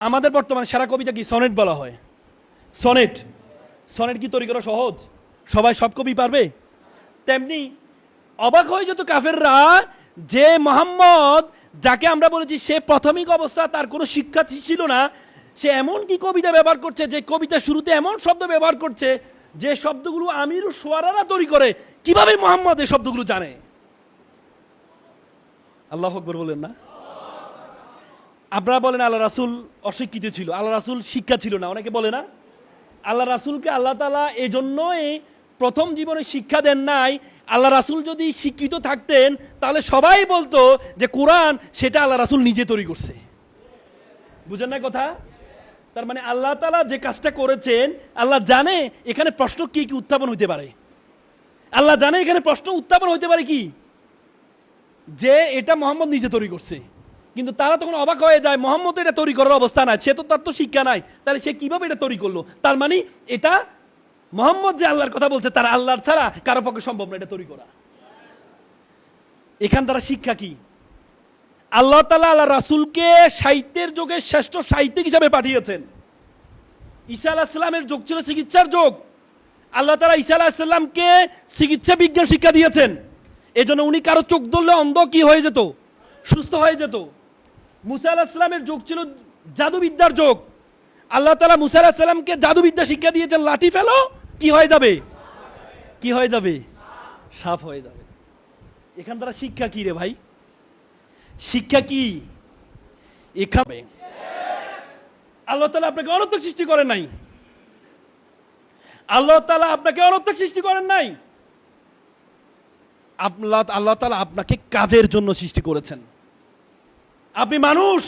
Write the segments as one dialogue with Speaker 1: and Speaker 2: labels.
Speaker 1: আমাদের বর্তমানে সেরা কবিতা কি সনেট বলা হয়। সনেট সনেট কি তৈরি করা সহজ? সবাই সব কবি পারবে? তেমনি অবাক হয়ে যেত কাফেররা যে মোহাম্মদ, যাকে আমরা বলেছি সে প্রাথমিক অবস্থা তার কোনো শিক্ষা ছিল না, সে এমন কি কবিতা ব্যবহার করছে যে কবিতা শুরুতে এমন শব্দ ব্যবহার করছে যে শব্দগুলো আমির ও সোয়ারারা তৈরি করে। কিভাবে মোহাম্মদ এই শব্দগুলো জানে? আল্লাহু আকবার বলেন না? আপনারা বলেন আল্লাহ রাসূল অশিক্ষিত ছিল, আল্লাহ রাসূল শিক্ষা ছিল না, অনেকে বলে না। আল্লাহ রাসূলকে আল্লাহ তাআলা এই জন্যই প্রথম জীবনে শিক্ষা দেন নাই। আল্লাহ রাসূল যদি শিক্ষিত থাকতেন তাহলে সবাই বলতো যে কোরআন সেটা আল্লাহ রাসূল নিজে তৈরি করছে। বুঝেন না কথা? তার মানে আল্লাহ তাআলা যে কাজটা করেছেন, আল্লাহ জানে এখানে প্রশ্ন কি কি উত্থাপন হইতে পারে। আল্লাহ জানে এখানে প্রশ্ন উত্থাপন হইতে পারে কি, যে এটা মোহাম্মদ নিজে তৈরি করছে। কিন্তু তারা তখন অবাক হয়ে যায়, মোহাম্মদ এটা তৈরি করার অবস্থা নাই, সে তো তার তো শিক্ষা নাই, তাহলে সে কিভাবে এটা তৈরি করলো? তার মানে এটা মোহাম্মদ যে আল্লাহর কথা বলছে তার আল্লাহর ছাড়া কারো পক্ষে সম্ভব না এটা তৈরি করা। এখান দ্বারা শিক্ষা কি? আল্লাহ তাআলা আল্লাহ রাসূলকে সাহিত্যের যুগে শ্রেষ্ঠ সাহিত্যিক হিসাবে পাঠিয়েছেন। ঈসা আলাইহিস সালামের যুগ ছিল চিকিৎসার যুগ। আল্লাহ তাআলা ঈসা আলাইহিস সালামকে চিকিৎসা বিজ্ঞান শিক্ষা দিয়েছেন। এজন্য উনি কারো চোখ ধরলে অন্ধ কি হয়ে যেত? সুস্থ হয়ে যেত। মুসা আলাইহিস সালামের যুগ ছিল জাদুবিদ্যার যুগ। আল্লাহ তাআলা মুসা আলাইহিস সালামকে জাদুবিদ্যা শিক্ষা দিয়েছেন, লাঠি ফেলো কি হয়ে যাবে? কি হয়ে যাবে? সাপ হয়ে যাবে। এখান দ্বারা শিক্ষা কি রে ভাই? শিক্ষা কি এখানে? আল্লাহ তাআলা আপনাকে অনর্থক সৃষ্টি করেন নাই। আল্লাহ তাআলা আপনাকে অনর্থক সৃষ্টি করেন নাই। আল্লাহ তাআলা আপনাকে কাজের জন্য সৃষ্টি করেছেন। আপনি মানুষ,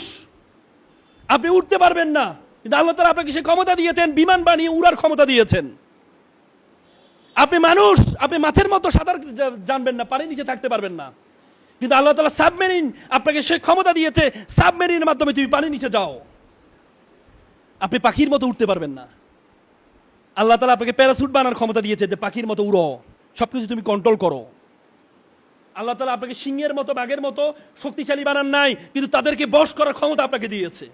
Speaker 1: আপনি উঠতে পারবেন না, কিন্তু আল্লাহ তাআলা আপনাকে সে ক্ষমতা দিয়েছেন, বিমান বানিয়ে উড়ার ক্ষমতা দিয়েছেন। আপনি মানুষ, আপনি মাছের মতো সাঁতার জানবেন না, পানির নিচে থাকতে পারবেন না, কিন্তু আল্লাহ তাআলা সাবমেরিন আপনাকে সে ক্ষমতা দিয়েছে, সাবমেরিনের মাধ্যমে তুমি পানির নিচে যাও। আপনি পাখির মতো উঠতে পারবেন না, আল্লাহ তাআলা আপনাকে প্যারাসুট বানানোর ক্ষমতা দিয়েছে যে পাখির মতো উড়ো, সবকিছু তুমি কন্ট্রোল করো। আল্লাহ তাআলা আপনাকে সিংহের মতো বাঘের মতো শক্তিশালী বানান নাই, কিন্তু তাদেরকে বশ করার ক্ষমতা আপনাকে দিয়েছে।